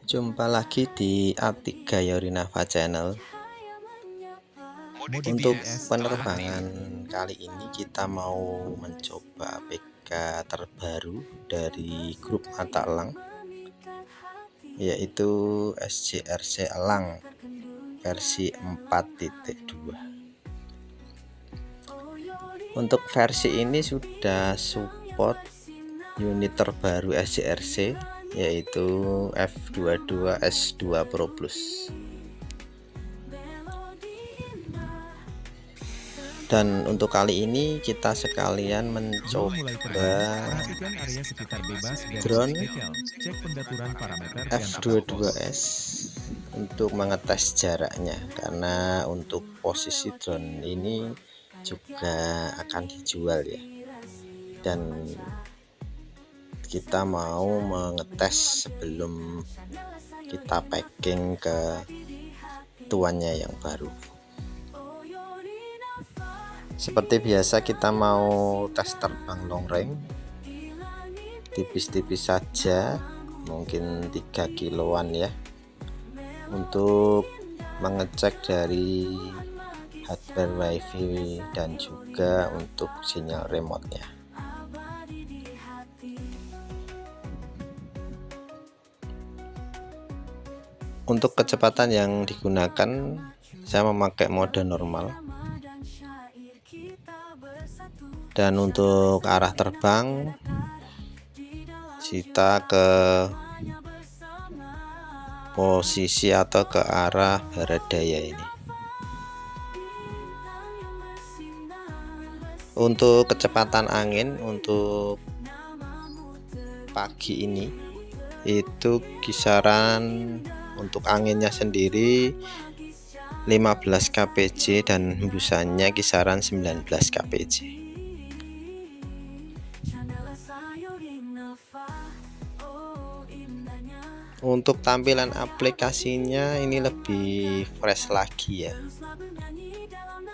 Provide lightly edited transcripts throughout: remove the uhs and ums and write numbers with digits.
Jumpa lagi di A3 Yorinava Channel. Untuk penerbangan kali ini kita mau mencoba APK terbaru dari grup mata elang, yaitu SJRC Elang versi 4.2. Untuk versi ini sudah support unit terbaru SJRC, yaitu F22S2 Pro Plus. Dan untuk kali ini kita sekalian mencoba drone F22S untuk mengetes jaraknya, karena untuk posisi drone ini juga akan dijual ya, dan kita mau mengetes sebelum kita packing ke tuannya yang baru. Seperti biasa kita mau tes terbang long range, tipis-tipis saja, mungkin 3 kiloan ya, untuk mengecek dari hardware wifi dan juga untuk sinyal remote-nya. Untuk kecepatan yang digunakan, saya memakai mode normal. Dan untuk arah terbang, kita ke posisi atau ke arah barat daya ini. Untuk kecepatan angin untuk pagi ini itu kisaran untuk anginnya sendiri 15 kpj dan hembusannya kisaran 19 kpj. Untuk tampilan aplikasinya ini lebih fresh lagi ya.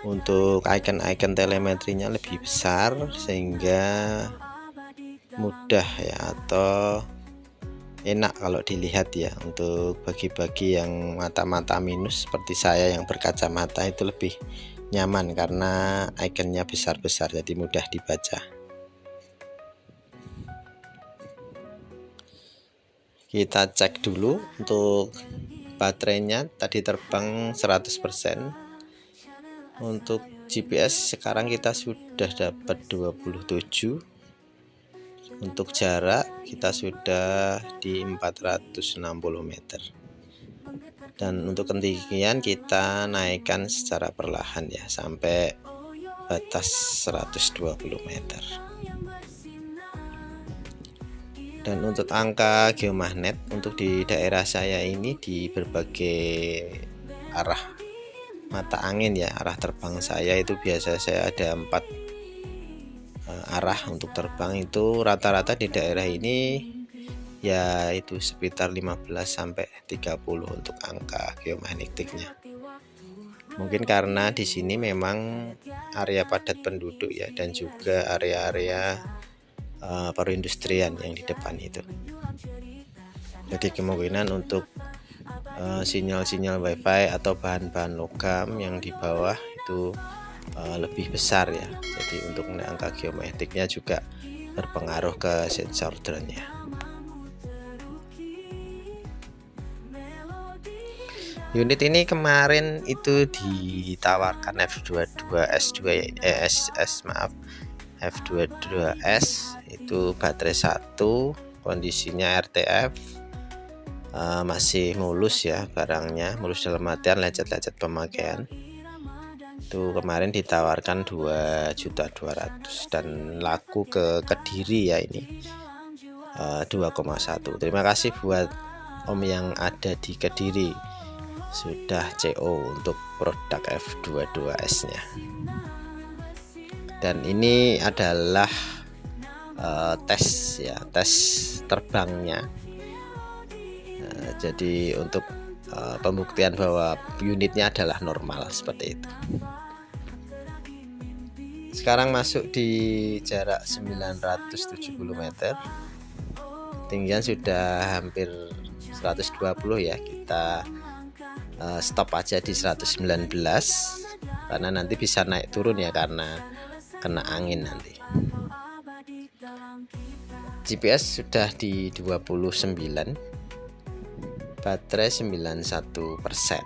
Untuk icon-icon telemetrinya lebih besar sehingga mudah ya, atau enak kalau dilihat ya. Untuk bagi-bagi yang mata-mata minus seperti saya yang berkacamata itu lebih nyaman karena ikonnya besar-besar, jadi mudah dibaca. Kita cek dulu untuk baterainya, tadi terbang 100%. Untuk GPS sekarang kita sudah dapat 27. Untuk jarak kita sudah di 460 meter. Dan untuk ketinggian kita naikkan secara perlahan ya, sampai batas 120 meter. Dan untuk angka geomagnet untuk di daerah saya ini di berbagai arah mata angin ya, arah terbang saya itu biasa saya ada 4 arah untuk terbang. Itu rata-rata di daerah ini ya itu sekitar 15 sampai 30 untuk angka geomagnetiknya. Mungkin karena di sini memang area padat penduduk ya, dan juga area-area perindustrian yang di depan itu. Jadi kemungkinan untuk sinyal-sinyal wifi atau bahan-bahan logam yang di bawah itu lebih besar ya. Jadi untuk angka geomagnetiknya juga berpengaruh ke sensor drone-nya. Unit ini kemarin itu ditawarkan F22S2 F22S itu baterai 1, kondisinya RTF, masih mulus ya barangnya, mulus dalam artian lecet-lecet pemakaian. Itu kemarin ditawarkan 2.200.000 dan laku ke Kediri ya ini 2,1. Terima kasih buat Om yang ada di Kediri, sudah CO untuk produk F22S nya. Dan ini adalah tes ya, tes terbangnya. Jadi untuk pembuktian bahwa unitnya adalah normal seperti itu. Sekarang masuk di jarak 970 meter, ketinggian sudah hampir 120 ya, kita stop aja di 119 karena nanti bisa naik turun ya karena kena angin nanti. GPS sudah di 29, baterai 91%.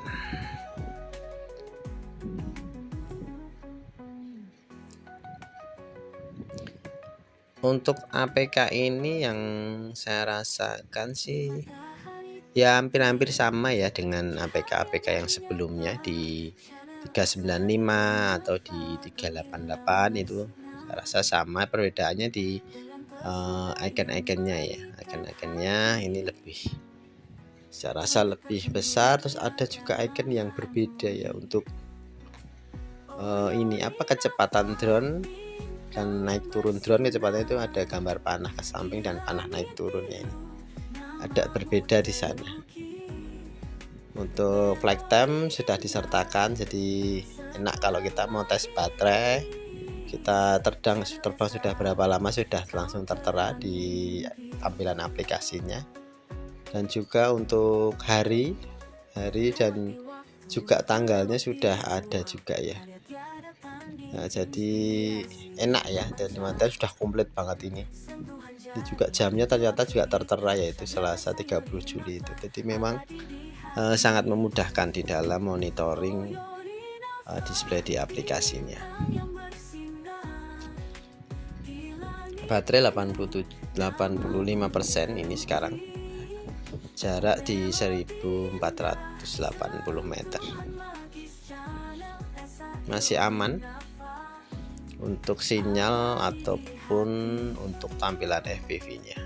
Untuk APK ini yang saya rasakan sih ya hampir-hampir sama ya dengan APK-APK yang sebelumnya di 395 atau di 388 itu saya rasa sama, perbedaannya di icon-iconnya ya. Icon-iconnya ini lebih, saya rasa lebih besar, terus ada juga icon yang berbeda ya untuk ini apa, kecepatan drone dan naik turun drone. Kecepatan itu ada gambar panah ke samping dan panah naik turunnya, ini ada berbeda di sana. Untuk flight time sudah disertakan, jadi enak kalau kita mau tes baterai, kita terbang sudah berapa lama sudah langsung tertera di tampilan aplikasinya. Dan juga untuk hari dan juga tanggalnya sudah ada juga ya. Nah, jadi enak ya, dan teman-teman sudah komplit banget ini. Ini juga jamnya ternyata juga tertera, yaitu Selasa 30 Juli itu. Jadi memang sangat memudahkan di dalam monitoring display di aplikasinya. Baterai 85% ini sekarang, jarak di 1480 meter, masih aman untuk sinyal ataupun untuk tampilan FPV-nya.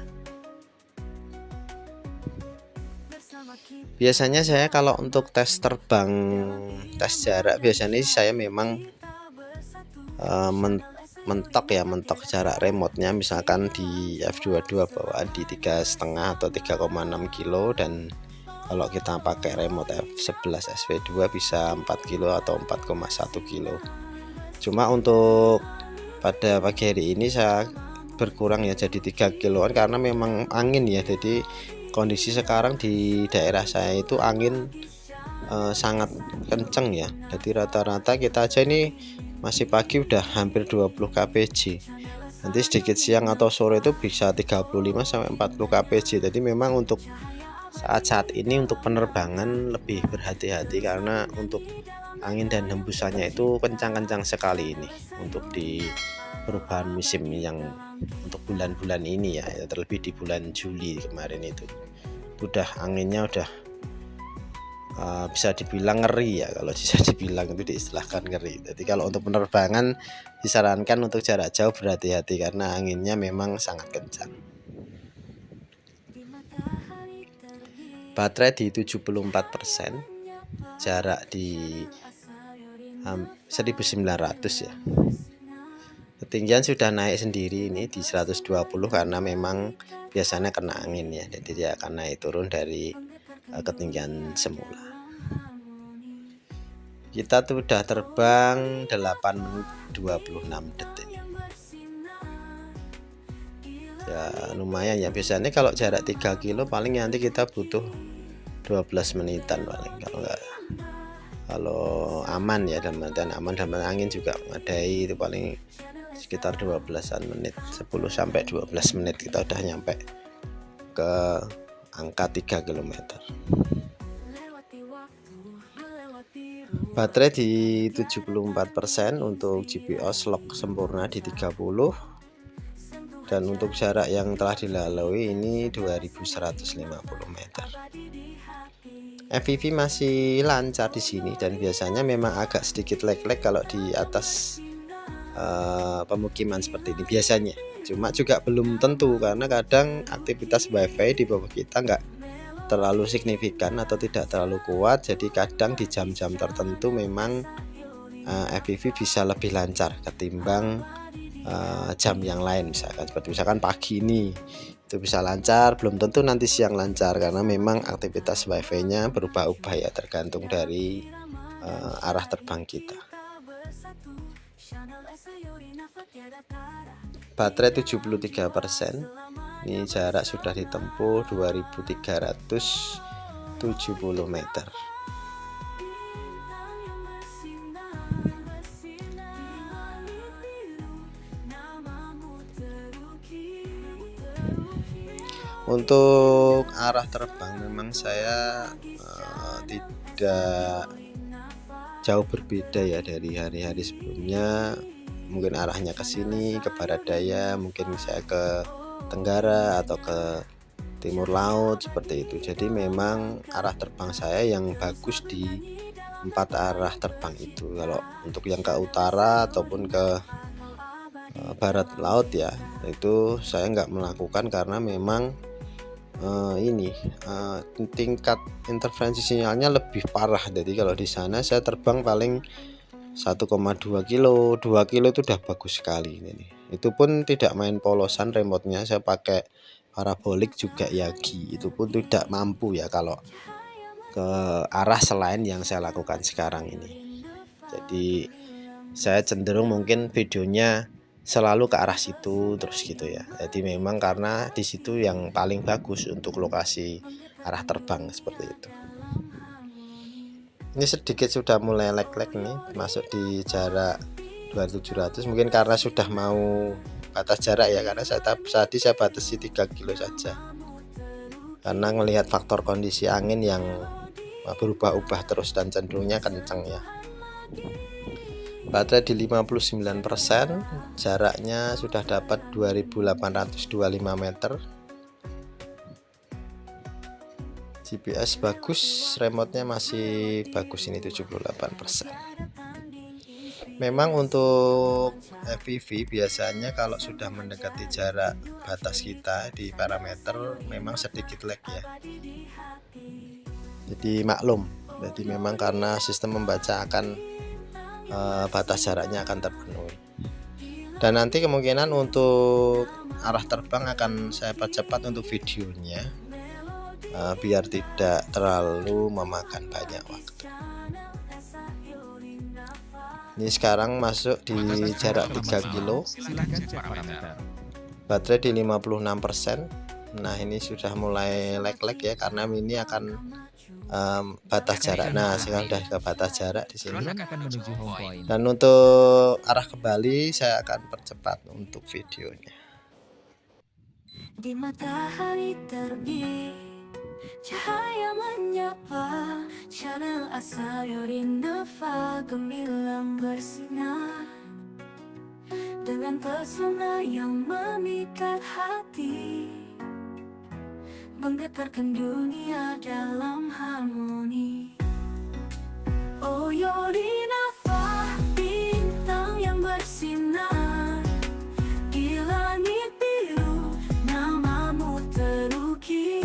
Biasanya saya kalau untuk tes terbang, tes jarak, biasanya saya memang mentok jarak remote-nya, misalkan di F22 bawaan di 3,5 atau 3,6 kilo, dan kalau kita pakai remote F11 SV2 bisa 4 kilo atau 4,1 kilo. Cuma untuk pada pagi hari ini saya berkurang ya jadi 3 kiloan karena memang angin ya. Jadi kondisi sekarang di daerah saya itu angin sangat kenceng ya. Jadi rata-rata kita aja ini masih pagi udah hampir 20 kpj. Nanti sedikit siang atau sore itu bisa 35 sampai 40 kpj. Jadi memang untuk saat ini untuk penerbangan lebih berhati-hati karena untuk angin dan hembusannya itu kencang-kencang sekali ini untuk di perubahan musim yang untuk bulan-bulan ini ya, terlebih di bulan Juli kemarin itu udah anginnya udah bisa dibilang ngeri ya, kalau bisa dibilang itu diistilahkan ngeri. Jadi kalau untuk penerbangan disarankan untuk jarak jauh berhati-hati karena anginnya memang sangat kencang. Baterai di 74%, jarak di 1900 ya. Ketinggian sudah naik sendiri ini di 120 karena memang biasanya kena angin ya. Jadi dia akan naik turun dari ketinggian semula. Kita tuh udah terbang 8 menit 26 detik. Ya lumayan ya, biasanya kalau jarak 3 kilo paling nanti kita butuh 12 menitan paling, kalau aman ya, dan aman angin juga memadai itu paling sekitar 12-an menit, 10 sampai 12 menit kita udah nyampe ke angka 3 km. Baterai di 74%, untuk GPS lock sempurna di 30, dan untuk jarak yang telah dilalui ini 2150 meter. FPV masih lancar di sini, dan biasanya memang agak sedikit lag kalau di atas pemukiman seperti ini biasanya. Cuma juga belum tentu karena kadang aktivitas wifi di bawah kita nggak terlalu signifikan atau tidak terlalu kuat. Jadi kadang di jam-jam tertentu memang FPV bisa lebih lancar ketimbang jam yang lain, misalkan pagi ini itu bisa lancar, belum tentu nanti siang lancar karena memang aktivitas wifi-nya berubah-ubah ya, tergantung dari arah terbang kita. Baterai 73%, Ini jarak sudah ditempuh 2370 meter. Untuk arah terbang memang saya tidak jauh berbeda ya dari hari-hari sebelumnya. Mungkin arahnya ke sini, ke barat daya, mungkin saya ke tenggara atau ke timur laut seperti itu. Jadi memang arah terbang saya yang bagus di 4 arah terbang itu. Kalau untuk yang ke utara ataupun ke barat laut ya, itu saya nggak melakukan karena memang tingkat interferensi sinyalnya lebih parah. Jadi kalau di sana saya terbang paling 1,2 kilo, 2 kilo itu udah bagus sekali ini. Itu pun tidak main polosan, remote-nya saya pakai parabolik juga Yagi. Itu pun tidak mampu ya kalau ke arah selain yang saya lakukan sekarang ini. Jadi saya cenderung mungkin videonya selalu ke arah situ terus gitu ya. Jadi memang karena di situ yang paling bagus untuk lokasi arah terbang seperti itu. Ini sedikit sudah mulai lag-lag nih, masuk di jarak 2700, mungkin karena sudah mau batas jarak ya, karena tadi saya batasi 3 kilo saja. Karena melihat faktor kondisi angin yang berubah-ubah terus dan cenderungnya kencang ya. Baterai di 59%, jaraknya sudah dapat 2825 meter. GPS bagus, remote-nya masih bagus ini 78%. Memang untuk FPV biasanya kalau sudah mendekati jarak batas kita di parameter memang sedikit lag ya. Jadi maklum, jadi memang karena sistem membaca akan batas jaraknya akan terpenuhi. Dan nanti kemungkinan untuk arah terbang akan saya percepat untuk videonya, biar tidak terlalu memakan banyak waktu. Ini sekarang masuk di jarak 3 kilo, baterai di 56%. Nah ini sudah mulai lag-lag ya, karena ini akan batas jarak. Nah sekarang sudah ke batas jarak di sini. Dan untuk arah kembali saya akan percepat untuk videonya. Di matahari terbit, cahaya menyapa, channel Asayori Nova gemilang bersinar dengan pesona yang memikat hati, menggetarkan dunia dalam harmoni. Oh Yori Nova, bintang yang bersinar di langit biru, namamu terukir,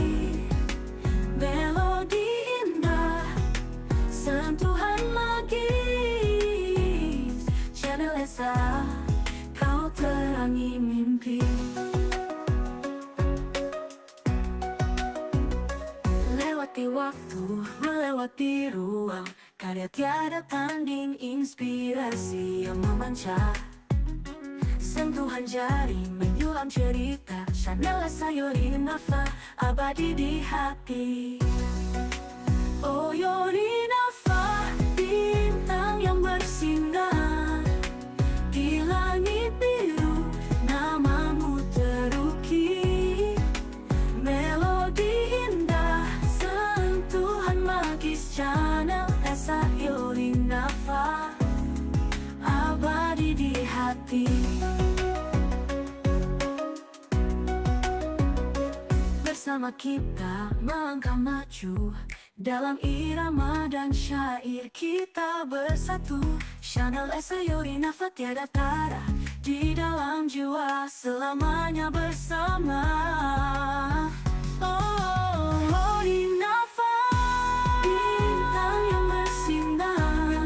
melodi indah, sentuhan magis, channel Esa, kau terangi mimpi. Lewati waktu, melewati ruang, karya tiada tanding, inspirasi yang memancar, sentuhan jari menyulam cerita, channel Asayori Nova abadi di hati. Oh Yori Nova, bintang yang bersinar di langit biru, namamu terukir, melodi indah, sentuhan magis, channel Asayori Nova abadi di hati. Bersama kita melangkah maju dalam irama dan syair kita bersatu, channel Asayori Nova tiada tara di dalam jiwa, selamanya bersama. Oh Yori Nova, bintang yang bersinar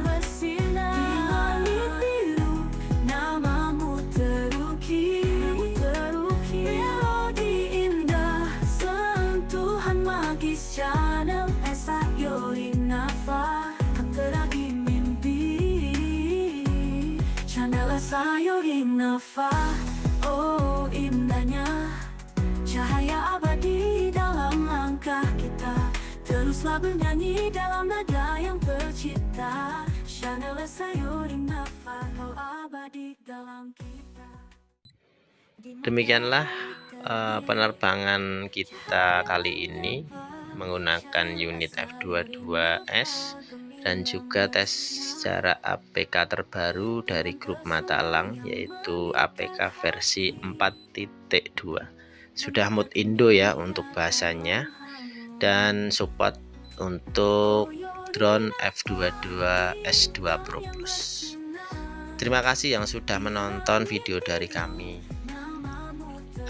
di langit biru, namamu terukir, melodi indah, sentuhan magis, channel Asayori Nova terangi mimpi, channel Asayori Nova. Oh indahnya bernyanyi dalam nada yang tercipta. Chanel Sayuri Nafa, kau abadi dalam kita. Demikianlah penerbangan kita kali ini menggunakan unit F22S dan juga tes jarak APK terbaru dari grup Matalang, yaitu APK versi 4.2. Sudah mode Indo ya untuk bahasanya, dan support untuk drone F22S2 Pro Plus. Terima kasih yang sudah menonton video dari kami.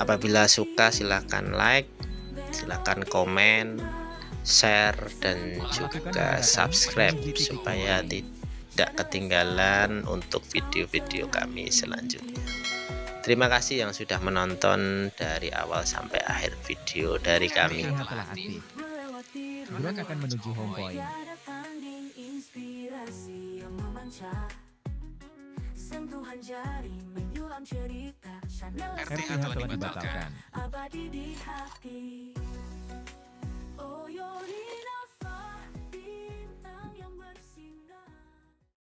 Apabila suka silahkan like, silahkan komen, share, dan juga subscribe supaya tidak ketinggalan untuk video-video kami selanjutnya. Terima kasih yang sudah menonton dari awal sampai akhir video dari kami. Telah aktif. Drone akan menuju home point. Sentuhan jari menyulam cerita. RTH telah dibatalkan. Abadi di hati. Oh Yori.